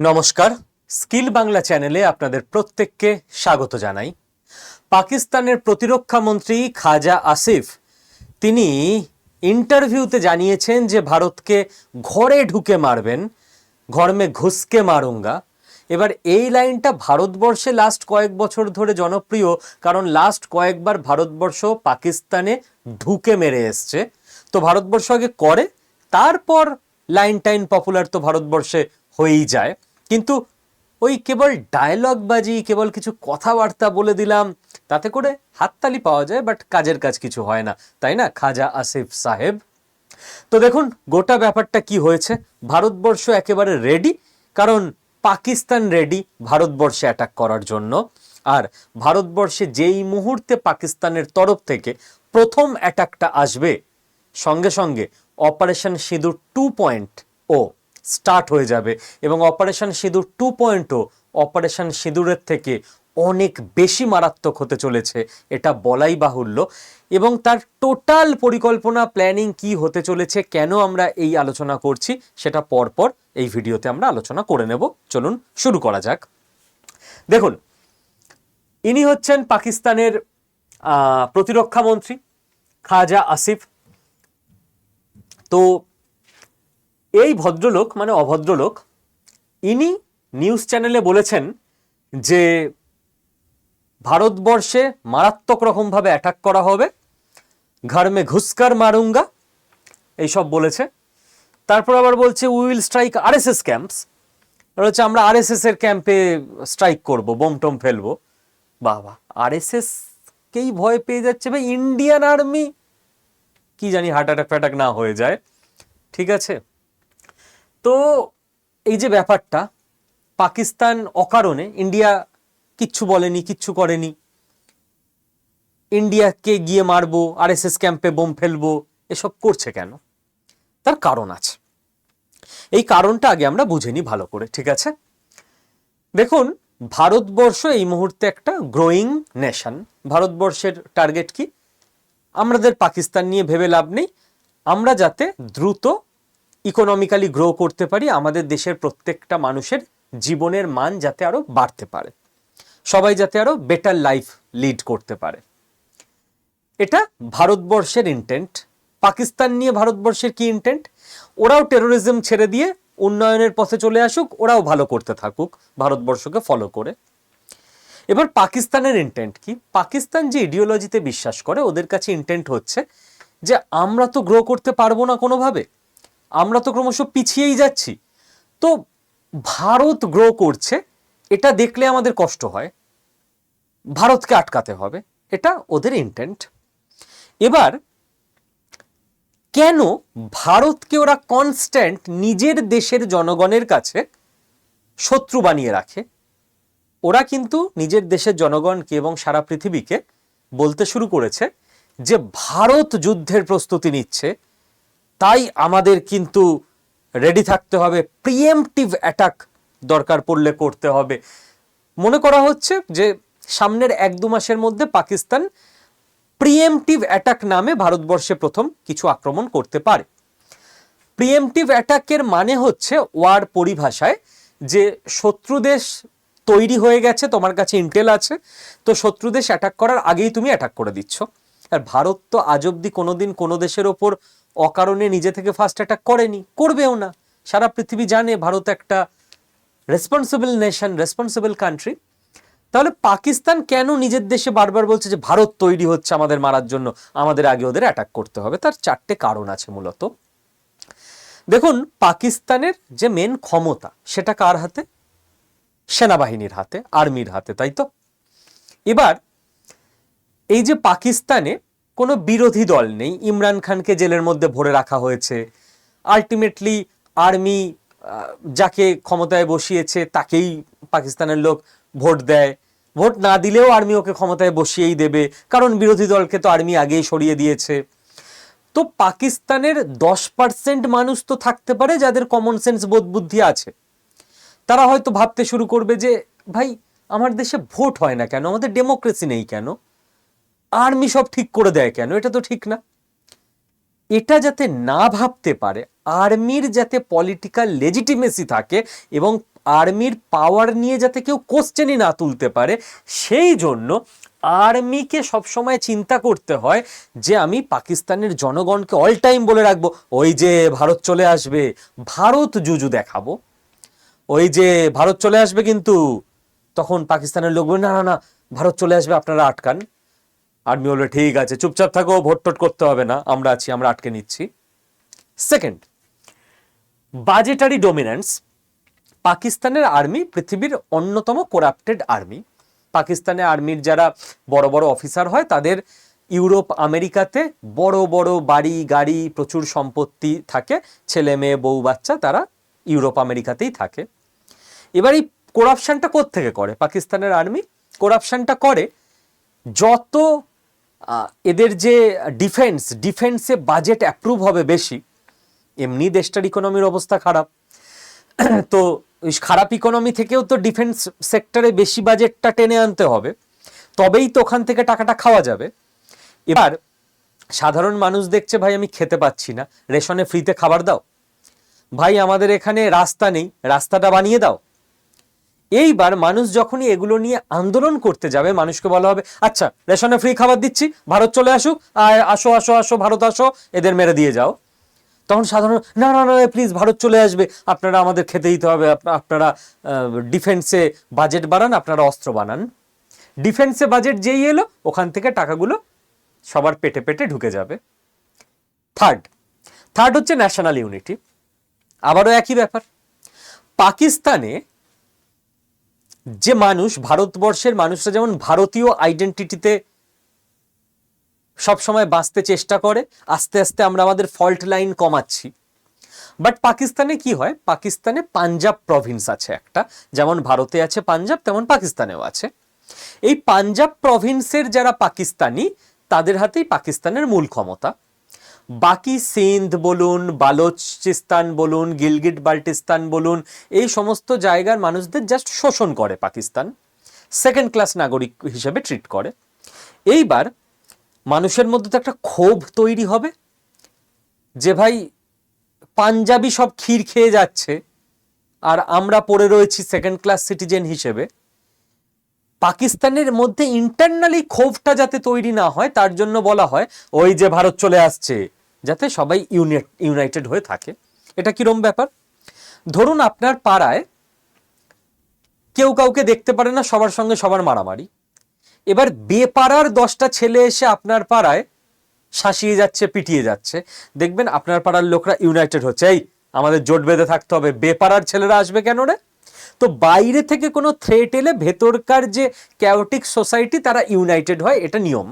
নমস্কার, স্কিল বাংলা চ্যানেলে আপনাদের প্রত্যেককে স্বাগত জানাই। পাকিস্তানের প্রতিরক্ষা মন্ত্রী খাজা আসিফ তিনি ইন্টারভিউতে জানিয়েছেন যে ভারতকে ঘরে ঢুকে মারবেন, ঘর মে ঘুসকে মারুঙ্গা। এবার এই লাইনটা ভারতবর্ষে লাস্ট কয়েক বছর ধরে জনপ্রিয়, কারণ লাস্ট কয়েকবার ভারতবর্ষ পাকিস্তানে ঢুকে মেরে এসছে। তো ভারতবর্ষ আগে করে, তারপর লাইন টাইন পপুলার তো ভারতবর্ষে হয়েই যায়। কিন্তু ওই কেবল ডায়লগ বাজি, কেবল কিছু কথাবার্তা বলে দিলাম, তাতে করে হাততালি পাওয়া যায়, বাট কাজের কাজ কিছু হয় না, তাই না খাজা আসিফ সাহেব? তো দেখুন গোটা ব্যাপারটা কি হয়েছে। ভারতবর্ষ একেবারে রেডি, কারণ পাকিস্তান রেডি ভারতবর্ষে অ্যাটাক করার জন্য। আর ভারতবর্ষে যেই মুহূর্তে পাকিস্তানের তরফ থেকে প্রথম অ্যাটাকটা আসবে, সঙ্গে সঙ্গে অপারেশন সিঁদুর 2.0 স্টার্ট হয়ে যাবে। এবং অপারেশন সিঁদুর 2.0 অপারেশন সিঁদুরের থেকে অনেক বেশি মারাত্মক হতে চলেছে, এটা বলাই বাহুল্য। এবং তার টোটাল পরিকল্পনা প্ল্যানিং কি হতে চলেছে, কেন আমরা এই আলোচনা করছি, সেটা পরপর এই ভিডিওতে আমরা আলোচনা করে নেব। চলুন শুরু করা যাক। দেখুন, ইনি হচ্ছেন পাকিস্তানের প্রতিরক্ষা মন্ত্রী খাজা আসিফ। তো এই ভদ্রলোক মানে অভদ্রলোক, ইনি নিউজ চ্যানেলে বলেছেন যে ভারতবর্ষে মারাত্মক রকমভাবে অ্যাটাক করা হবে, ঘর মে ঘুসকার মারুঙ্গা, এইসব বলেছে। তারপর আবার বলছে we will strike RSS camps, হচ্ছে আমরা আরএসএস এর ক্যাম্পে স্ট্রাইক করব, বোম টোম ফেলবো। বাবা, আরএসএস কেই ভয় পেয়ে যাচ্ছে ভাই, ইন্ডিয়ান আর্মি কি জানি হার্ট অ্যাটাক ফ্যাটাক না হয়ে যায়। ঠিক আছে, তো এই যে ব্যাপারটা, পাকিস্তান অকারণে, ইন্ডিয়া কিচ্ছু বলেনি, কিচ্ছু করেনি, ইন্ডিয়াকে গিয়ে মারবো, আরএসএস ক্যাম্পে বোম ফেলবো, এসব করছে কেন? তার কারণ আছে। এই কারণটা আগে আমরা বুঝে নিই ভালো করে, ঠিক আছে? দেখুন, ভারতবর্ষ এই মুহূর্তে একটা গ্রোয়িং নেশন। ভারতবর্ষের টার্গেট কি? আমাদের পাকিস্তান নিয়ে ভেবে লাভ নেই, আমরা যাতে দ্রুত ইকোনমিক্যালি গ্রো করতে পারি, আমাদের দেশের প্রত্যেকটা মানুষের জীবনের মান যাতে আরো বাড়তে পারে, সবাই যাতে আরো বেটার লাইফ লিড করতে পারে, এটা ভারতবর্ষের ইন্টেন্ট। পাকিস্তান নিয়ে ভারতবর্ষের কি ইন্টেন্ট? ওরাও টেরোরিজম ছেড়ে দিয়ে উন্নয়নের পথে চলে আসুক, ওরাও ভালো করতে থাকুক ভারতবর্ষকে ফলো করে। এবার পাকিস্তানের ইন্টেন্ট কি? পাকিস্তান যে ইডিওলজিতে বিশ্বাস করে, ওদের কাছে ইন্টেন্ট হচ্ছে যে আমরা তো গ্রো করতে পারবো না কোনোভাবে, আমরা তো ক্রমশ পিছিয়েই যাচ্ছি, তো ভারত গ্রো করছে এটা দেখলে আমাদের কষ্ট হয়, ভারতকে আটকাতে হবে, এটা ওদের ইন্টেন্ট। এবার কেন ভারতকে ওরা কনস্ট্যান্ট নিজের দেশের জনগণের কাছে শত্রু বানিয়ে রাখে? ওরা কিন্তু নিজের দেশের জনগণকে এবং সারা পৃথিবীকে বলতে শুরু করেছে যে ভারত যুদ্ধের প্রস্তুতি নিচ্ছে, তাই আমাদের কিন্তু রেডি থাকতে হবে, প্রিএমপ্টিভ অ্যাটাক দরকার পড়লে করতে হবে। মনে করা হচ্ছে যে সামনের 1-2 মাসের মধ্যে পাকিস্তান প্রিএমপ্টিভ অ্যাটাক নামে ভারতবর্ষে প্রথম কিছু আক্রমণ করতে পারে। প্রিএমপ্টিভ অ্যাটাকের মানে হচ্ছে ওয়ার পরিভাষায় যে শত্রু দেশ তৈরি হয়ে গেছে, তোমার কাছে ইন্টেল আছে, তো শত্রু দেশ অ্যাটাক করার আগেই তুমি অ্যাটাক করে দিচ্ছ। আর ভারত তো আজ অব্দি কোনোদিন কোনো দেশের ওপর অকারণে নিজে থেকে ফার্স্ট অ্যাটাক করেনি, করবেও না। সারা পৃথিবী জানে ভারত একটা রেসপন্সিবল নেশন, রেসপন্সিবল কান্ট্রি। তাহলে পাকিস্তান কেন নিজের দেশে বারবার বলছে যে ভারত তৈরি হচ্ছে আমাদের মারার জন্য, আমাদের আগে ওদের অ্যাটাক করতে হবে? তার 4টে কারণ আছে মূলত। দেখুন, পাকিস্তানের যে মেন ক্ষমতা সেটা কার হাতে? সেনাবাহিনীর হাতে, আর্মির হাতে, তাই তো? এবার এই যে পাকিস্তানে কোনো বিরোধী দল নেই, ইমরান খানকে জেলের মধ্যে ভরে রাখা হয়েছে, আলটিমেটলি আর্মি যাকে ক্ষমতায় বসিয়েছে তাকেই পাকিস্তানের লোক ভোট দেয়, ভোট না দিলেও আর্মি ওকে ক্ষমতায় বসিয়েই দেবে, কারণ বিরোধী দলকে তো আর্মি আগেই সরিয়ে দিয়েছে। তো পাকিস্তানের 10% মানুষ তো থাকতে পারে যাদের কমন সেন্স, বোধ বুদ্ধি আছে। তারা হয়তো ভাবতে শুরু করবে যে ভাই, আমার দেশে ভোট হয় না কেন, আমাদের ডেমোক্রেসি নেই কেন, আর্মি সব ঠিক করে দেয় কেন, এটা তো ঠিক না। এটা যাতে না ভাবতে পারে, আর্মির যাতে পলিটিক্যাল লেজিটিমেসি থাকে এবং আর্মির পাওয়ার নিয়ে যাতে কেউ কোশ্চেনই না তুলতে পারে, সেই জন্য আর্মিকে সবসময় চিন্তা করতে হয় যে আমি পাকিস্তানের জনগণকে অল টাইম বলে রাখবো, ওই যে ভারত চলে আসবে, ভারত জুজু দেখাবো, ওই যে ভারত চলে আসবে, কিন্তু তখন পাকিস্তানের লোক বলে না না না ভারত চলে আসবে, আপনারা আটকান। আর্মি বলবে ঠিক আছে, চুপচাপ থাকো, ভোট টোট করতে হবে না, আমরা আছি, আমরা আটকে নিচ্ছি। Second, budgetary dominance. পাকিস্তানের আর্মি পৃথিবীর অন্যতম করাপ্টেড আর্মি। পাকিস্তানের আর্মির যারা বড় বড় অফিসার হয় তাদের ইউরোপ আমেরিকাতে বড় বড় বাড়ি গাড়ি প্রচুর সম্পত্তি থাকে, ছেলে মেয়ে বউ বাচ্চা তারা ইউরোপ আমেরিকাতেই থাকে। এবার এই করাপশনটা কোত্থেকে করে পাকিস্তানের আর্মি? করাপশনটা করে যত এদের যে ডিফেন্সে বাজেট অ্যাপ্রুভ হবে বেশি, এমনি দেশটার ইকোনমির অবস্থা খারাপ, তো খারাপ ইকোনমি থেকেও তো ডিফেন্স সেক্টরে বেশি বাজেটটা টেনে আনতে হবে, তবেই তো ওখান থেকে টাকাটা খাওয়া যাবে। এবার সাধারণ মানুষ দেখছে ভাই আমি খেতে পাচ্ছি না, রেশনে ফ্রিতে খাবার দাও, ভাই আমাদের এখানে রাস্তা নেই, রাস্তাটা বানিয়ে দাও। এইবার মানুষ যখনই এগুলো নিয়ে আন্দোলন করতে যাবে, মানুষকে বলা হবে আচ্ছা রেশনে ফ্রি খাবার দিচ্ছি, ভারত চলে আসুক, আর আসো আসো আসো ভারত আসো, এদের মেরে দিয়ে যাও। তখন সাধারণ না না না প্লিজ ভারত চলে আসবে, আপনারা আমাদের খেতে দিতে হবে, আপনারা ডিফেন্সে বাজেট বাড়ান, আপনারা অস্ত্র বানান। ডিফেন্সে বাজেট যেই এলো ওখান থেকে টাকাগুলো সবার পেটে পেটে ঢুকে যাবে। থার্ড হচ্ছে ন্যাশনাল ইউনিটি। আবারও একই ব্যাপার, পাকিস্তানে যে মানুষ, ভারতবর্ষের মানুষরা যেমন ভারতীয় আইডেন্টিটিতে সবসময় বাঁচতে চেষ্টা করে, আস্তে আস্তে আমরা আমাদের ফল্ট লাইন কমাচ্ছি। বাট পাকিস্তানে কি হয়, পাকিস্তানে পাঞ্জাব প্রভিন্স আছে একটা, যেমন ভারতে আছে পাঞ্জাব তেমন পাকিস্তানেও আছে। এই পাঞ্জাব প্রভিন্সের যারা পাকিস্তানি তাদের হাতেই পাকিস্তানের মূল ক্ষমতা। বাকি সিন্ধ বলুন, বালোচিস্তান বলুন, গিলগিট বাল্টিস্তান বলুন, এই সমস্ত জায়গার মানুষদের জাস্ট শোষণ করে পাকিস্তান, সেকেন্ড ক্লাস নাগরিক হিসেবে ট্রিট করে। এইবার মানুষের মধ্যে তো একটা ক্ষোভ তৈরি হবে যে ভাই পাঞ্জাবি সব ক্ষীর খেয়ে যাচ্ছে আর আমরা পড়ে রয়েছি সেকেন্ড ক্লাস সিটিজেন হিসেবে। পাকিস্তানের মধ্যে ইন্টারনালি ক্ষোভটা যাতে তৈরি না হয় তার জন্য বলা হয় ওই যে ভারত চলে আসছে, যাতে সবাই ইউনাইটেড হয়ে থাকে। এটা কিরম ব্যাপার? ধরুন আপনার পাড়ায় কেউ কাউকে দেখতে পারে না, সবার সঙ্গে সবার মারামারি। এবার বেপাড়ার 10টা ছেলে এসে আপনার পাড়ায় শাসিয়ে যাচ্ছে, পিটিয়ে যাচ্ছে, দেখবেন আপনার পাড়ার লোকরা ইউনাইটেড হচ্ছে, এই আমাদের জোট বেঁধে থাকতে হবে, বেপাড়ার ছেলেরা আসবে কেন রে? তো বাইরে থেকে কোনো থ্রেট এলে ভেতরকার যে ক্যাওটিক সোসাইটি তারা ইউনাইটেড হয়, এটা নিয়ম।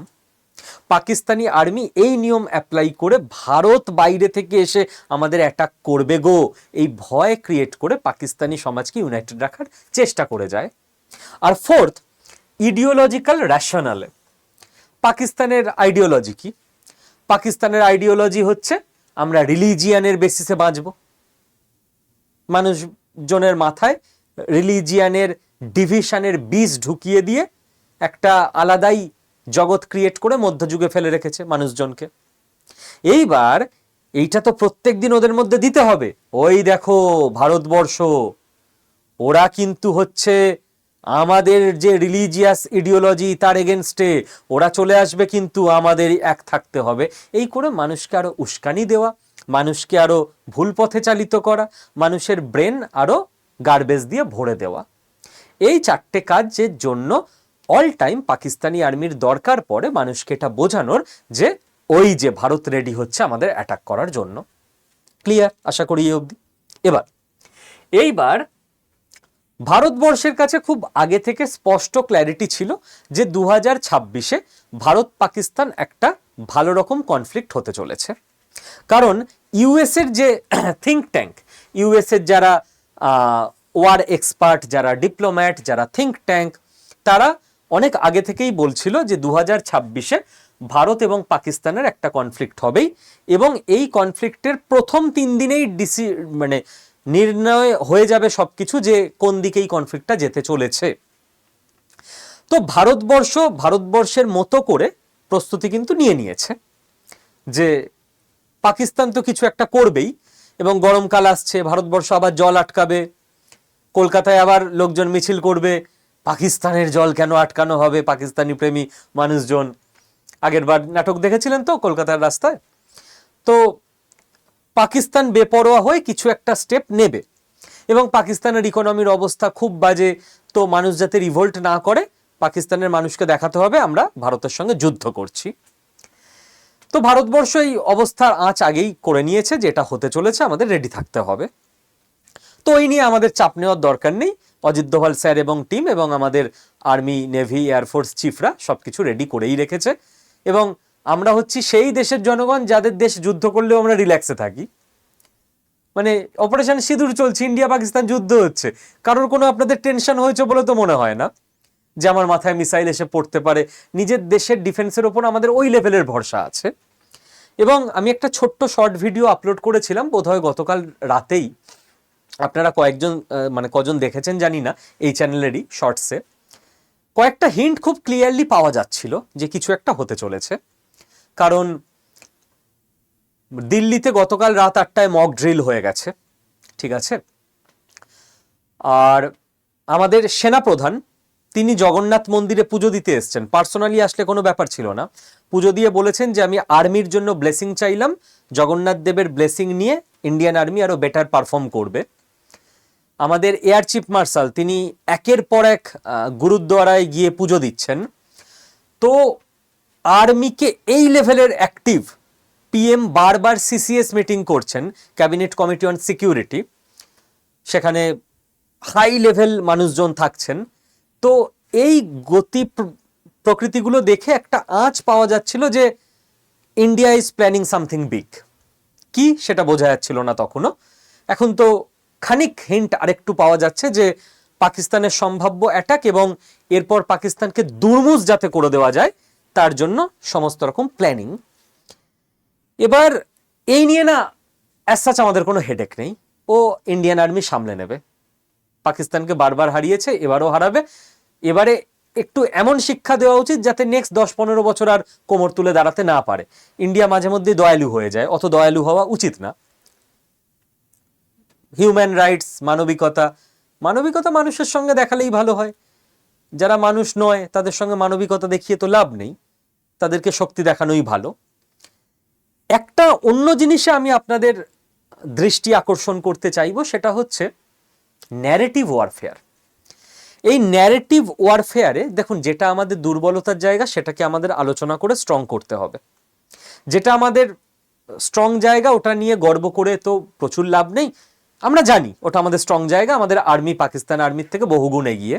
পাকিস্তানি আর্মি এই নিয়ম অ্যাপ্লাই করে ভারত বাইরে থেকে এসে আমাদের অ্যাটাক করবে গো, এই ভয় ক্রিয়েট করে পাকিস্তানি সমাজকে ইউনাইটেড রাখার চেষ্টা করে যায়। আর ফোর্থ, ইডিওলজিক্যাল র্যাশনালে। পাকিস্তানের আইডিওলজি কি? পাকিস্তানের আইডিওলজি হচ্ছে আমরা রিলিজিয়ানের বেসিসে বাঁচব। মানুষজনের মাথায় রিলিজিয়ানের ডিভিশনের বীজ ঢুকিয়ে দিয়ে একটা আলাদাই জগৎ ক্রিয়েট করে মধ্যযুগে ফেলে রেখেছে মানুষজনকে। এইবার এইটা তো প্রত্যেক দিন ওদের মধ্যে দিতে হবে, ওই দেখো ভারতবর্ষ, ওরা কিন্তু হচ্ছে আমাদের যে রিলিজিয়াস ইডিওলজি তার এগেনস্টে, ওরা চলে আসবে কিন্তু আমাদের এক থাকতে হবে। এই করে মানুষকে আরো উস্কানি দেওয়া, মানুষকে আরো ভুল পথে চালিত করা, মানুষের ব্রেন আরো গার্বেজ দিয়ে ভরে দেওয়া। এই 4টে কাজের জন্য অল টাইম পাকিস্তানি আর্মির দরকার পড়ে মানুষকে এটা বোঝানোর যে ওই যে ভারত রেডি হচ্ছে আমাদের অ্যাটাক করার জন্য। ক্লিয়ার? আশা করি এই অবধি। এইবার ভারতবর্ষের কাছে খুব আগে থেকে স্পষ্ট ক্ল্যারিটি ছিল যে 2026-এ ভারত পাকিস্তান একটা ভালো রকম কনফ্লিক্ট হতে চলেছে। কারণ ইউএসের যে থিঙ্ক ট্যাঙ্ক, ইউএসের যারা ওয়ার এক্সপার্ট, যারা ডিপ্লোম্যাট, যারা থিঙ্ক ট্যাঙ্ক, তারা অনেক আগে থেকেই বলছিল যে 2026-এ ভারত এবং পাকিস্তানের একটা কনফ্লিক্ট হবেই, এবং এই কনফ্লিক্টের প্রথম 3 দিনেই নির্ণয় হয়ে যাবে সবকিছু যে কোন দিকে এই কনফ্লিক্টটা যেতে চলেছে। তো ভারতবর্ষের মতো করে প্রস্তুতি কিন্তু নিয়ে নিয়েছে যে পাকিস্তান তো কিছু একটা করবেই, এবং গরমকাল আসছে, ভারতবর্ষ আবার জল আটকাবে, কলকাতায় আবার লোকজন মিছিল করবে, পাকিস্তানের জল কেন আটকানো হবে, পাকিস্তানি প্রেমী মানুষজন। আগের বার নাটক দেখেছিলেন তো কলকাতার রাস্তায়। তো পাকিস্তান বেপরোয়া হয়ে কিছু একটা স্টেপ নেবে, এবং পাকিস্তানের ইকোনমির অবস্থা খুব বাজে, তো মানুষ যাতে রিভোল্ট না করে, পাকিস্তানের মানুষকে দেখাতে হবে আমরা ভারতের সঙ্গে যুদ্ধ করছি। তো ভারতবর্ষ এই অবস্থার আঁচ আগেই করে নিয়েছে যে এটা হতে চলেছে, আমাদের রেডি থাকতে হবে। তো এই নিয়ে আমাদের চাপ নেওয়ার দরকার নেই। অজিত দোভাল স্যার এবং টিম এবং আমাদের আর্মি, নেভি, এয়ারফোর্স চিফরা সবকিছু রেডি করেই রেখেছে, এবং আমরা হচ্ছি সেই দেশের জনগণ যাদের দেশ যুদ্ধ করলেও আমরা রিল্যাক্সে থাকি। মানে অপারেশন সিঁদুর চলছে, ইন্ডিয়া পাকিস্তান যুদ্ধ হচ্ছে, কারোর কোনো আপনাদের টেনশন হয়েছে বলে তো মনে হয় না যে আমার মাথায় মিসাইল এসে পড়তে পারে। নিজের দেশের ডিফেন্সের ওপর আমাদের ওই লেভেলের ভরসা আছে। এবং আমি একটা ছোট্ট শর্ট ভিডিও আপলোড করেছিলাম বোধহয় গতকাল রাতেই, আপনারা কজন দেখেছেন জানি না, এই চ্যানেলেরই শর্টসে কয়েকটা হিন্ট খুব ক্লিয়ারলি পাওয়া যাচ্ছিল যে কিছু একটা হতে চলেছে। কারণ দিল্লিতে গতকাল রাত 8টায় মক ড্রিল হয়ে গেছে, ঠিক আছে। আর আমাদের সেনাপ্রধান তিনি জগন্নাথ মন্দিরে পুজো দিতে এসছেন, পার্সোনালি আসলে কোনো ব্যাপার ছিল না, পুজো দিয়ে বলেছেন যে আমি আর্মির জন্য ব্লেসিং চাইলাম, জগন্নাথ দেবের ব্লেসিং নিয়ে ইন্ডিয়ান আর্মি আরো বেটার পারফর্ম করবে। আমাদের এয়ার চিফ মার্শাল তিনি একের পর এক গুরুদ্বারায় গিয়ে পুজো দিচ্ছেন। তো আর্মিকে এই লেভেলের অ্যাক্টিভ, পিএম বারবার সিসিএস মিটিং করছেন, ক্যাবিনেট কমিটি অন সিকিউরিটি, সেখানে হাই লেভেল মানুষজন থাকছেন। তো এই গতি প্রকৃতিগুলো দেখে একটা আঁচ পাওয়া যাচ্ছিল যে India is planning something big. কি সেটা বোঝা যাচ্ছিল না তখনও, এখন তো খানিক হিন্ট আরেকটু পাওয়া যাচ্ছে যে পাকিস্তানের সম্ভাব্য অ্যাটাক এবং এরপর পাকিস্তানকে দুর্মুষ যাতে করে দেওয়া যায় তার জন্য সমস্ত রকম প্ল্যানিং। এবার এই নিয়ে না অ্যাজ সাচ আমাদের কোনো হেডেক নেই, ও ইন্ডিয়ান আর্মি সামলে নেবে। পাকিস্তানকে বারবার হারিয়েছে, এবারও হারাবে। এবারে একটু এমন শিক্ষা দেওয়া উচিত যাতে নেক্সট 10-15 বছর আর কোমর তুলে দাঁড়াতে না পারে। ইন্ডিয়া মাঝে মধ্যে দয়ালু হয়ে যায়, অত দয়ালু হওয়া উচিত না। হিউম্যান রাইটস, মানবিকতা, মানবিকতা মানুষের সঙ্গে দেখালেই ভালো হয়। যারা মানুষ নয় তাদের সঙ্গে মানবিকতা দেখিয়ে তো লাভ নেই, তাদেরকে শক্তি দেখানোই ভালো। একটা অন্য জিনিসে আমি আপনাদের দৃষ্টি আকর্ষণ করতে চাইবো, সেটা হচ্ছে ন্যারেটিভ ওয়ারফেয়ার। এই ন্যারেটিভ ওয়ারফেয়ারে দেখুন, যেটা আমাদের দুর্বলতার জায়গা সেটাকে আমাদের আলোচনা করে স্ট্রং করতে হবে। যেটা আমাদের স্ট্রং জায়গা ওটা নিয়ে গর্ব করে তো প্রচুর লাভ নেই, আমরা জানি ওটা আমাদের স্ট্রং জায়গা, আমাদের আর্মি পাকিস্তান আর্মির থেকে বহুগুণ এগিয়ে,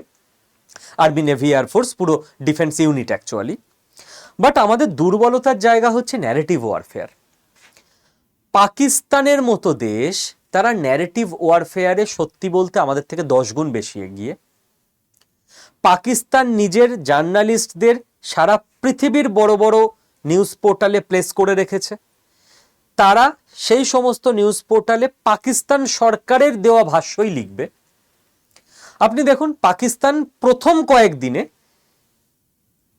আর্মি, নেভি, এয়ারফোর্স, পুরো ডিফেন্স ইউনিট অ্যাকচুয়ালি। বাট আমাদের দুর্বলতার জায়গা হচ্ছে ন্যারেটিভ ওয়ারফেয়ার। পাকিস্তানের মতো দেশ, তারা ন্যারেটিভ ওয়ারফেয়ারে সত্যি বলতে আমাদের থেকে 10 গুণ বেশি এগিয়ে। পাকিস্তান নিজের জার্নালিস্টদের সারা পৃথিবীর বড় বড় নিউজ পোর্টালে প্লেস করে রেখেছে। তারা সেই সমস্ত নিউজ পোর্টালে পাকিস্তান সরকারের দেওয়া ভাষ্যই লিখবে। আপনি দেখুন, পাকিস্তান প্রথম কয়েকদিনে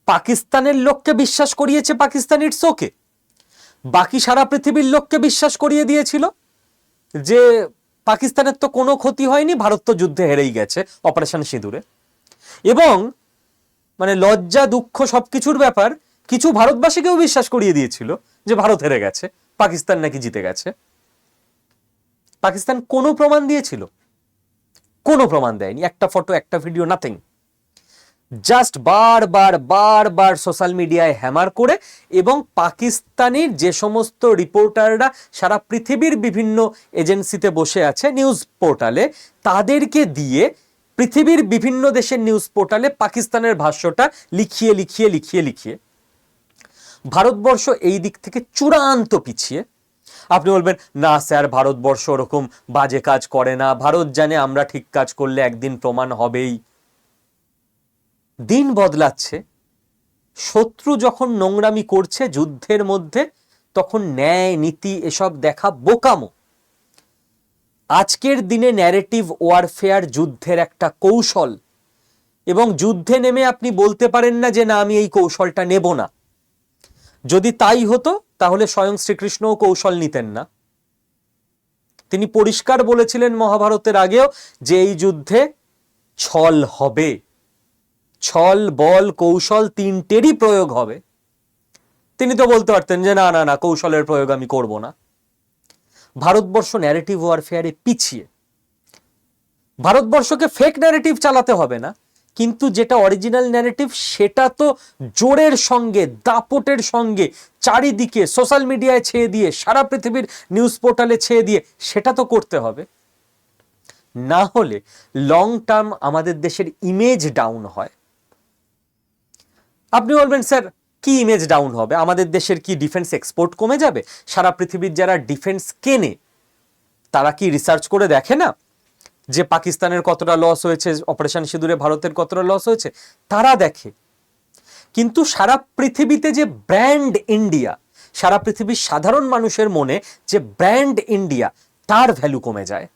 পাকিস্তানের লোককে বিশ্বাস করিয়েছে পাকিস্তান ইটস ওকে, বাকি সারা পৃথিবীর লোককে বিশ্বাস করিয়ে দিয়েছিল যে পাকিস্তানের তো কোনো ক্ষতি হয়নি, ভারত তো যুদ্ধে হেরেই গেছে অপারেশন সিঁদুরে। এবং মানে লজ্জা দুঃখ সবকিছুর ব্যাপার, কিছু ভারতবাসীকেও বিশ্বাস করিয়ে দিয়েছিল যে ভারত হেরে গেছে, পাকিস্তান নাকি জিতে গেছে। পাকিস্তান কোনো প্রমাণ দিয়েছিল? কোনো প্রমাণ দেয়নি, একটা ফটো, একটা ভিডিও, নাথিং। জাস্ট বারবার সোশ্যাল মিডিয়ায় হ্যামার করে, এবং পাকিস্তানের যে সমস্ত রিপোর্টাররা সারা পৃথিবীর বিভিন্ন এজেন্সিতে বসে আছে নিউজ পোর্টালে, তাদেরকে দিয়ে পৃথিবীর বিভিন্ন দেশের নিউজ পোর্টালে পাকিস্তানের ভাষ্যটা লিখিয়ে ভারতবর্ষ এই দিক থেকে চূড়ান্ত পিছিয়ে। আপনি বলবেন না স্যার, ভারতবর্ষ ওরকম বাজে কাজ করে না, ভারত জানে আমরা ঠিক কাজ করলে একদিন প্রমাণ হবেই। দিন বদলাচ্ছে, শত্রু যখন নোংরামি করছে যুদ্ধের মধ্যে, তখন ন্যায় নীতি এসব দেখা বোকামো। আজকের দিনে ন্যারেটিভ ওয়ারফেয়ার যুদ্ধের একটা কৌশল, এবং যুদ্ধে নেমে আপনি বলতে পারেন না যে না আমি এই কৌশলটা নেব না। যদি তাই হতো তাহলে স্বয়ং শ্রীকৃষ্ণও কৌশল নিতেন না। তিনি পরিষ্কার বলেছিলেন মহাভারতের আগেও যে এই যুদ্ধে ছল হবে, ছল বল কৌশল তিনটেরই প্রয়োগ হবে। তিনি তো বলতে পারতেন যে না না না, কৌশলের প্রয়োগ আমি করব না। ভারতবর্ষ ন্যারেটিভ ওয়ারফেয়ারে পিছিয়ে। ভারতবর্ষকে ফেক ন্যারেটিভ চালাতে হবে না, কিন্তু যেটা অরিজিনাল ন্যারেটিভ সেটা তো জোরের সঙ্গে দাপটের সঙ্গে চারিদিকে সোশ্যাল মিডিয়ায় ছেয়ে দিয়ে, সারা পৃথিবীর নিউজ পোর্টালে ছেয়ে দিয়ে সেটা তো করতে হবে। না হলে লং টার্ম আমাদের দেশের ইমেজ ডাউন হয়। আপনি বলবেন স্যার কি ইমেজ ডাউন হবে? আমাদের দেশের কি ডিফেন্স এক্সপোর্ট কমে যাবে? সারা পৃথিবীর যারা ডিফেন্স কেনে তারা কি রিসার্চ করে দেখে না যে পাকিস্তানের কতটা লস হয়েছে, অপারেশন সিঁদুরে ভারতের কতটা লস হয়েছে? তারা দেখে। কিন্তু সারা পৃথিবীতে যে ব্র্যান্ড ইন্ডিয়া, সারা পৃথিবীর সাধারণ মানুষের মনে যে ব্র্যান্ড ইন্ডিয়া, তার ভ্যালু কমে যায়।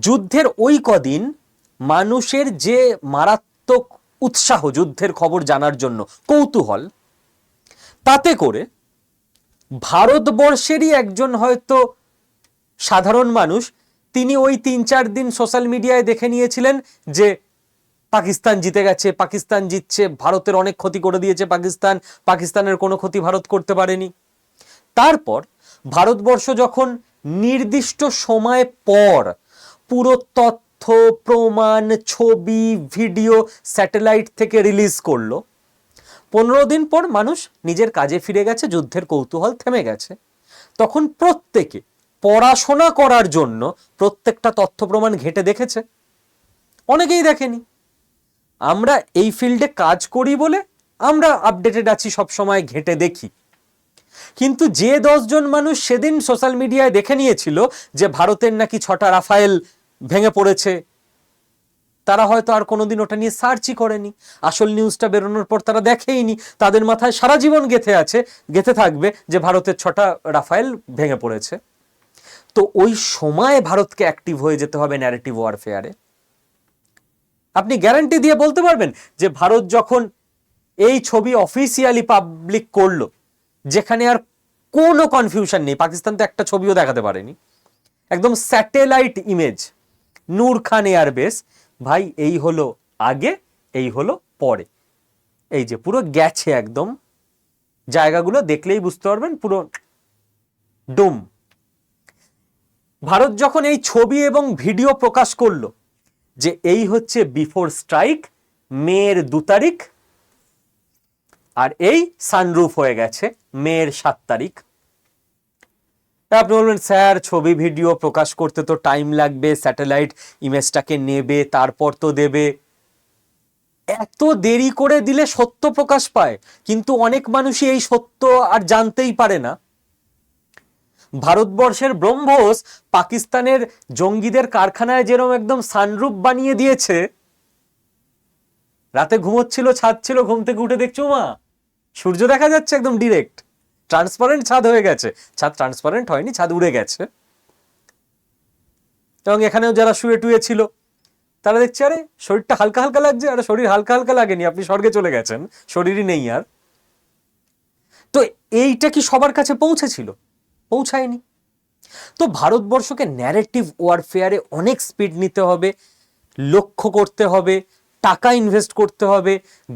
যুদ্ধের ওই কদিন মানুষের যে মারাত্মক উৎসাহ যুদ্ধের খবর জানার জন্য, কৌতূহল, তাতে করে ভারতবর্ষেরই একজন হয়তো সাধারণ মানুষ, তিনি ওই 3-4 দিন সোশ্যাল মিডিয়ায় দেখে নিয়েছিলেন যে পাকিস্তান জিতে গেছে, পাকিস্তান জিতছে, ভারতের অনেক ক্ষতি করে দিয়েছে পাকিস্তান, পাকিস্তানের কোনো ক্ষতি ভারত করতে পারেনি। তারপর ভারতবর্ষ যখন নির্দিষ্ট সময় পর পুরো তথ্য প্রমাণ ছবি ভিডিও স্যাটেলাইট থেকে রিলিজ করলো, 15 দিন পর মানুষ নিজের কাজে ফিরে গেছে, যুদ্ধের কৌতূহল থেমে গেছে। তখন প্রত্যেকে পড়াশোনা করার জন্য প্রত্যেকটা তথ্য প্রমাণ ঘেঁটে দেখেছে, অনেকেই দেখেনি। আমরা এই ফিল্ডে কাজ করি বলে আমরা আপডেটেড আছি, সব সময় ঘেঁটে দেখি। কিন্তু যে 10 জন মানুষ সেদিন সোশ্যাল মিডিয়ায় দেখে নিয়েছিল যে ভারতের নাকি 6টা রাফায়েল ভেঙে পড়েছে, তারা হয়তো আর কোনোদিন ওটা নিয়ে সার্চই করেনি। আসল নিউজটা বেরোনোর পর তারা দেখেইনি। তাদের মাথায় সারা জীবন গেঁথে থাকবে যে ভারতের 6টা রাফায়েল ভেঙে পড়েছে। তো ওই সময় ভারতকে অ্যাক্টিভ হয়ে যেতে হবে ন্যারেটিভ ওয়ারফেয়ারে। আপনি গ্যারান্টি দিয়ে বলতে পারবেন যে ভারত যখন এই ছবি অফিসিয়ালি পাবলিক করলো, যেখানে আর কোনো কনফিউশন নেই, পাকিস্তান তো একটা ছবিও দেখাতে পারেনি, একদম স্যাটেলাইট ইমেজ, নূর খান এয়ারবেস, ভাই এই হলো আগে, এই হলো পরে, এই যে পুরো গেছে একদম, জায়গাগুলো দেখলেই বুঝতে পারবেন পুরো ডুম। ভারত যখন এই ছবি এবং ভিডিও প্রকাশ করলো যে এই হচ্ছে বিফোর স্ট্রাইক, মের 2 তারিখ, আর এই সানরুফ হয়ে গেছে মের 7 তারিখ। আপনি বলবেন স্যার ছবি ভিডিও প্রকাশ করতে তো টাইম লাগবে, স্যাটেলাইট ইমেজটাকে নেবে তারপর তো দেবে। এত দেরি করে দিলে সত্য প্রকাশ পায়, কিন্তু অনেক মানুষই এই সত্য আর জানতেই পারে না। ভারতবর্ষের ব্রহ্মোস পাকিস্তানের জঙ্গিদের কারখানায় যেরকম একদম সানরুফ বানিয়ে দিয়েছে, রাতে ঘুমোচ্ছিল, ছাদ ছিল, ঘুম থেকে উঠে দেখছো মা সূর্য দেখা যাচ্ছে একদম ডিরেক্ট, ট্রান্সপারেন্ট ছাদ হয়ে গেছে। ছাদ ট্রান্সপারেন্ট হয়নি, ছাদ উড়ে গেছে। এবং এখানেও যারা শুয়ে টুয়ে ছিল তারা দেখছে আরে শরীরটা হালকা হালকা লাগছে, আরে শরীর হালকা হালকা লাগেনি, আপনি স্বর্গে চলে গেছেন, শরীরই নেই আর। তো এইটা কি সবার কাছে পৌঁছেছিল? পৌঁছায়নি। তো ভারতবর্ষকে ন্যারেটিভ ওয়ারফেয়ারে অনেক স্পিড নিতে হবে, লক্ষ্য করতে হবে, টাকা ইনভেস্ট করতে হবে,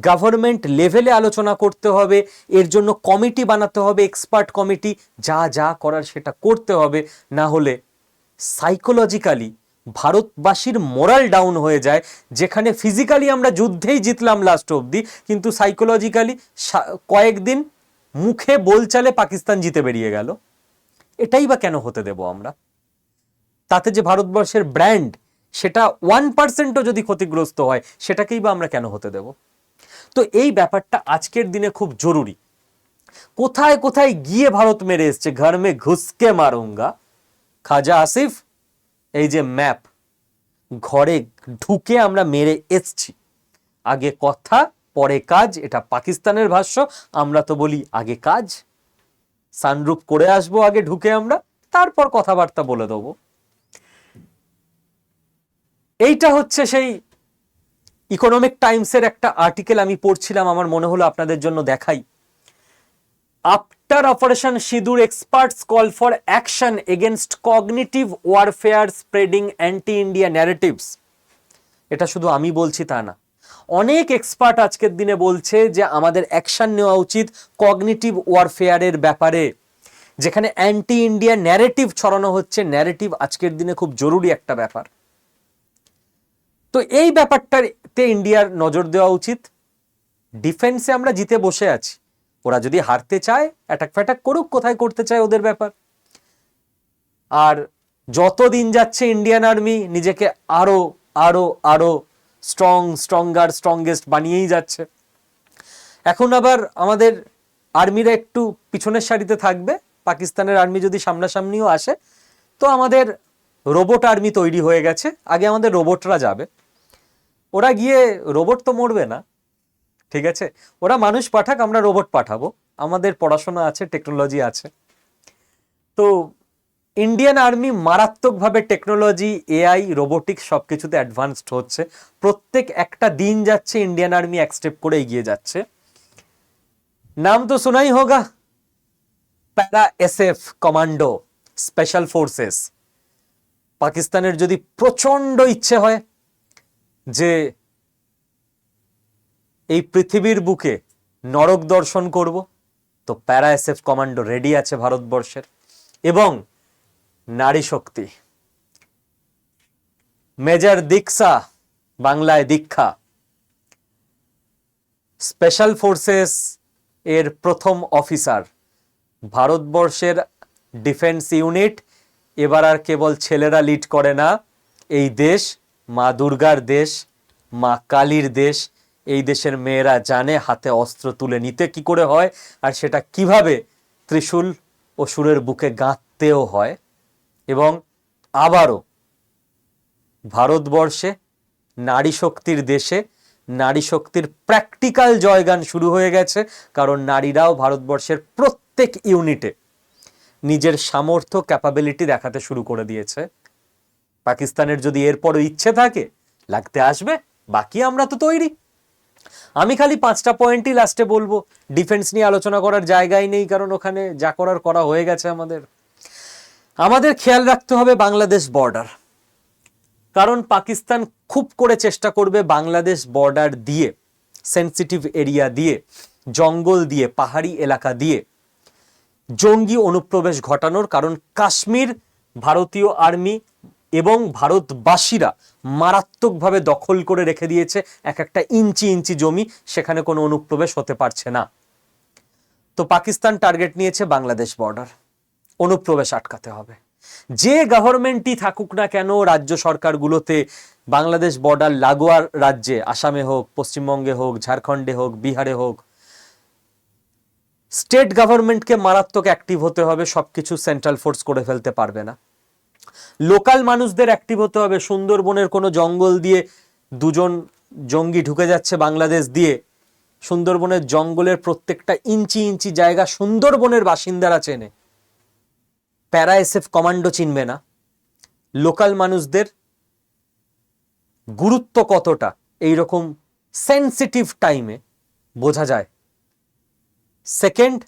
গভর্নমেন্ট লেভেলে আলোচনা করতে হবে, এর জন্য কমিটি বানাতে হবে, এক্সপার্ট কমিটি, যা যা করার সেটা করতে হবে। না হলে সাইকোলজিক্যালি ভারতবাসীর মোরাল ডাউন হয়ে যায়, যেখানে ফিজিক্যালি আমরা যুদ্ধেই জিতলাম লাস্ট অবধি, কিন্তু সাইকোলজিক্যালি কয়েকদিন মুখে বলচালে পাকিস্তান জিতে বেরিয়ে গেল। এটাই বা কেন হতে দেব আমরা? তাতে যে ভারতবর্ষের ব্র্যান্ড, সেটা 1%ও যদি ক্ষতিগ্রস্ত হয়, সেটাকেই বা আমরা কেন হতে দেব? তো এই ব্যাপারটা আজকের দিনে খুব জরুরি। কোথায় কোথায় গিয়ে ভারত মেরে এসছে, ঘর মে ঘুসকে মারুঙ্গা, খাজা আসিফ, এই যে ম্যাপ, ঘরে ঢুকে আমরা মেরে এসছি। আগে কথা পরে কাজ, এটা পাকিস্তানের ভাষ্য, আমরা তো বলি আগে কাজ। সানরুফ করে আসবো আগে ঢুকে আমরা, তারপর কথাবার্তা বলে দেবো। এইটা হচ্ছে সেই ইকোনমিক টাইমসের একটা আর্টিকেল আমি পড়ছিলাম, আমার মনে হলো আপনাদের জন্য দেখাই। আফটার অপারেশন সিঁদুর experts call for action against cognitive warfare spreading anti India narratives. এটা শুধু আমি বলছি তা না, অনেক এক্সপার্ট আজকের দিনে বলছে যে আমাদের অ্যাকশন নেওয়া উচিত কগনিটিভ ওয়ারফেয়ারের ব্যাপারে, যেখানে অ্যান্টি ইন্ডিয়া ন্যারেটিভ ছড়ানো হচ্ছে। ন্যারেটিভ আজকের দিনে খুব জরুরি একটা ব্যাপার। তো এই ব্যাপারটাতে ইন্ডিয়ার নজর দেওয়া উচিত। ডিফেন্সে আমরা জিতে বসে আছি, ওরা যদি হারতে চায় অ্যাটাক ফ্যাটাক করুক, কোথায় করতে চায় ওদের ব্যাপার। আর যত দিন যাচ্ছে ইন্ডিয়ান আর্মি নিজেকে আরো আরো আরো স্ট্রঙ্গেস্ট বানিয়েই যাচ্ছে। এখন আবার আমাদের আর্মিরা একটু পিছনের সারিতে থাকবে, পাকিস্তানের আর্মি যদি সামনাসামনিও আসে তো আমাদের রোবট আর্মি তৈরি হয়ে গেছে, আগে আমাদের রোবটরা যাবে। ওরা গিয়ে, রোবট তো মরবে না, ঠিক আছে, ওরা মানুষ পাঠাক, আমরা রোবট পাঠাবো, আমাদের পড়াশোনা আছে, টেকনোলজি আছে। তো ইন্ডিয়ান আর্মি মারাত্মকভাবে টেকনোলজি, এআই, রোবোটিক্স সবকিছুতে অ্যাডভান্সড হচ্ছে। প্রত্যেক একটা দিন যাচ্ছে ইন্ডিয়ান আর্মি এক স্টেপ করে এগিয়ে যাচ্ছে। নাম তো শোনাই হোগা, প্যারা এসএফ কমান্ডো স্পেশাল ফোর্সেস। পাকিস্তানের যদি প্রচন্ড ইচ্ছে হয় যে এই পৃথিবীর বুকে নরক দর্শন করব, তো প্যারা এসএফ কমান্ডো রেডি আছে ভারতবর্ষের। এবং নারী শক্তি, মেজর দীক্ষা, বাংলায় দীক্ষা, স্পেশাল ফোর্সেস এর প্রথম অফিসার। ভারতবর্ষের ডিফেন্স ইউনিট এবার আর কেবল ছেলেরা লিড করে না, এই দেশ মা দুর্গার দেশ, মা কালীর দেশ। এই দেশের মেয়েরা জানে হাতে অস্ত্র তুলে নিতে কি করে হয়, আর সেটা কিভাবে ত্রিশূল অসুরের বুকে গাঁথতেও হয়। এবং আবারও ভারতবর্ষে নারী শক্তির দেশে নারী শক্তির প্র্যাকটিক্যাল জয়গান শুরু হয়ে গেছে, কারণ নারীরাও ভারতবর্ষের প্রত্যেক ইউনিটে নিজের সামর্থ্য, ক্যাপাবিলিটি দেখাতে শুরু করে দিয়েছে। পাকিস্তানের যদি এরপরও ইচ্ছে থাকে লাগতে আসবে, বাকি আমরা তো তৈরি। আমি খালি 5টা পয়েন্টই লাস্টে বলবো, ডিফেন্স নিয়ে আলোচনা করার জায়গাই নেই, কারণ ওখানে যা করার করা হয়ে গেছে। আমাদের খেয়াল রাখতে হবে বাংলাদেশ বর্ডার, কারণ পাকিস্তান খুব করে চেষ্টা করবে বাংলাদেশ বর্ডার দিয়ে, সেন্সিটিভ এরিয়া দিয়ে, জঙ্গল দিয়ে, পাহাড়ি এলাকা দিয়ে জঙ্গি অনুপ্রবেশ ঘটানোর। কারণ কাশ্মীর ভারতীয় আর্মি এবং ভারতবাসীরা মারাত্মকভাবে দখল করে রেখে দিয়েছে, এক একটা ইঞ্চি ইঞ্চি জমি, সেখানে কোনো অনুপ্রবেশ হতে পারছে না। তো পাকিস্তান টার্গেট নিয়েছে বাংলাদেশ বর্ডার, অনুপ্রবেশ আটকাতে হবে। যে গভর্নমেন্টই থাকুক না কেন রাজ্য সরকারগুলোতে, বাংলাদেশ বর্ডার লাগোয়া রাজ্যে, আসামে হোক, পশ্চিমবঙ্গে হোক, ঝাড়খণ্ডে হোক, বিহারে হোক, স্টেট গভর্নমেন্টকে মারাত্মক অ্যাক্টিভ হতে হবে। সবকিছু সেন্ট্রাল ফোর্স করে ফেলতে পারবে না। লোকাল মানুষদের অ্যাক্টিভ হতে হবে। সুন্দরবনের কোনো জঙ্গল দিয়ে 2জন জঙ্গি ঢুকে যাচ্ছে বাংলাদেশ দিয়ে, সুন্দরবনের জঙ্গলের প্রত্যেকটা ইঞ্চি ইঞ্চি জায়গা সুন্দরবনের বাসিন্দারা চেনে, প্যারা এসএফ কমান্ডো চিনবে না। লোকাল মানুষদের গুরুত্ব কতটা এইরকম সেন্সিটিভ টাইমে বোঝা যায়। সেকেন্ড,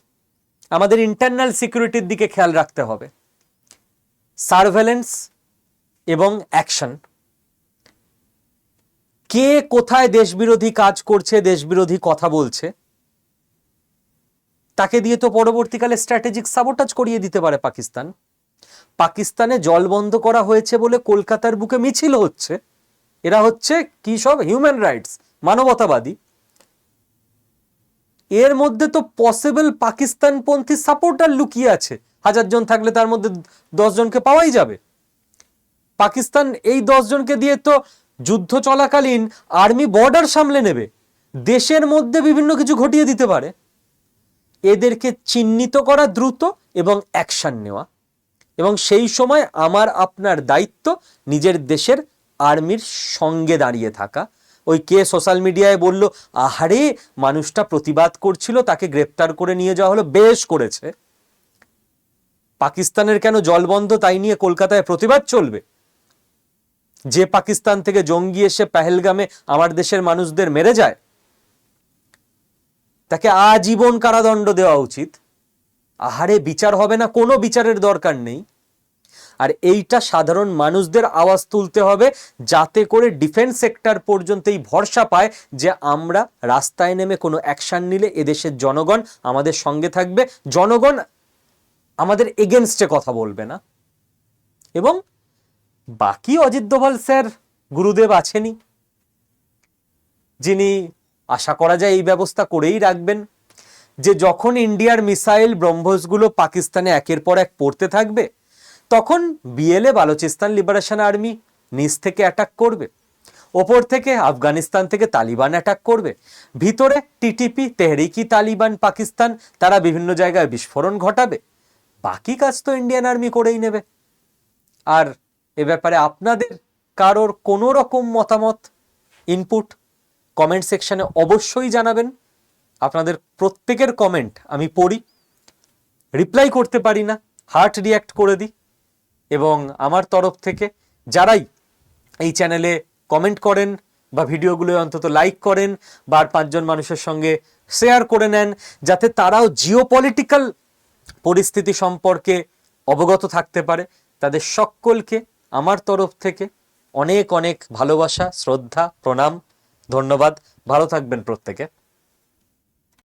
আমাদের ইন্টারনাল সিকিউরিটির দিকে খেয়াল রাখতে হবে। সার্ভেলেন্স এবং অ্যাকশন, কে কোথায় দেশবিরোধী কাজ করছে, দেশবিরোধী কথা বলছে, তাকে দিয়ে তো পরবর্তীকালে স্ট্র্যাটেজিক সাবোটাজ করিয়ে দিতে পারে পাকিস্তান। পাকিস্তানে জল বন্ধ করা হয়েছে বলে কলকাতার বুকে মিছিল হচ্ছে, এরা হচ্ছে কি সব হিউম্যান রাইটস, মানবতাবাদী। এর মধ্যে তো পসিবল পাকিস্তানপন্থী সাপোর্টার লুকিয়ে আছে, 1000 জন থাকলে তার মধ্যে 10 জনকে পাওয়াই যাবে। পাকিস্তান এই 10 জনকে দিয়ে তো যুদ্ধ চলাকালীন আর্মি বর্ডার সামলে নেবে, দেশের মধ্যে বিভিন্ন কিছু ঘটিয়ে দিতে পারে। এদেরকে চিহ্নিত করা দ্রুত এবং অ্যাকশন নেওয়া, এবং সেই সময় আমার আপনার দায়িত্ব নিজের দেশের আর্মির সঙ্গে দাঁড়িয়ে থাকা। ওই কে সোশ্যাল মিডিয়ায় বলল, আহারে মানুষটা প্রতিবাদ করছিল, তাকে গ্রেপ্তার করে নিয়ে যাওয়া হলো, বেশ করেছে। পাকিস্তানের কেন জল বন্ধ তাই নিয়ে কলকাতায় প্রতিবাদ চলবে? যে পাকিস্তান থেকে জঙ্গি এসে পেহেলগামে আমার দেশের মানুষদের মেরে যায়, তাকে আজীবন কারাদণ্ড দেওয়া উচিত। আহারে বিচার হবে না, কোনো বিচারের দরকার নেই। আর এইটা সাধারণ মানুষদের আওয়াজ তুলতে হবে, যাতে করে ডিফেন্স সেক্টর পর্যন্ত এই ভরসা পায় যে আমরা রাস্তায় নেমে কোনো অ্যাকশন নিলে এদেশের জনগণ আমাদের সঙ্গে থাকবে, জনগণ আমাদের এগেনস্টে কথা বলবে না। এবং বাকি অজিত দোভাল স্যার গুরুদেব আছেনই, যিনি আশা করা যায় এই ব্যবস্থা করেই রাখবেন যে যখন ইন্ডিয়ার মিসাইল ব্রহ্মসগুলো পাকিস্তানে একের পর এক পড়তে থাকবে, তখন বিএলএ বালুচিস্তান লিবারেশন আর্মি নিচ থেকে অ্যাটাক করবে, ওপর থেকে আফগানিস্তান থেকে তালিবান অ্যাটাক করবে, ভিতরে টিটিপি তেহরিকি তালিবান পাকিস্তান তারা বিভিন্ন জায়গায় বিস্ফোরণ ঘটাবে। বাকি কাজ তো ইন্ডিয়ান আর্মি করেই নেবে। আর এ ব্যাপারে আপনাদের কারোর কোনো রকম মতামত, ইনপুট কমেন্ট সেকশনে অবশ্যই জানাবেন। আপনাদের প্রত্যেকের কমেন্ট আমি পড়ি, রিপ্লাই করতে পারি না, হার্ট রিয়াক্ট করে দিই। এবং আমার তরফ থেকে যারাই এই চ্যানেলে কমেন্ট করেন বা ভিডিওগুলো অন্তত লাইক করেন বা আর 5 জন মানুষের সঙ্গে শেয়ার করে নেন, যাতে তারাও জিওপলিটিক্যাল পরিস্থিতি সম্পর্কে অবগত থাকতে পারে, তাদের সকলকে আমার তরফ থেকে অনেক অনেক ভালোবাসা, শ্রদ্ধা, প্রণাম, ধন্যবাদ। ভালো থাকবেন প্রত্যেকে।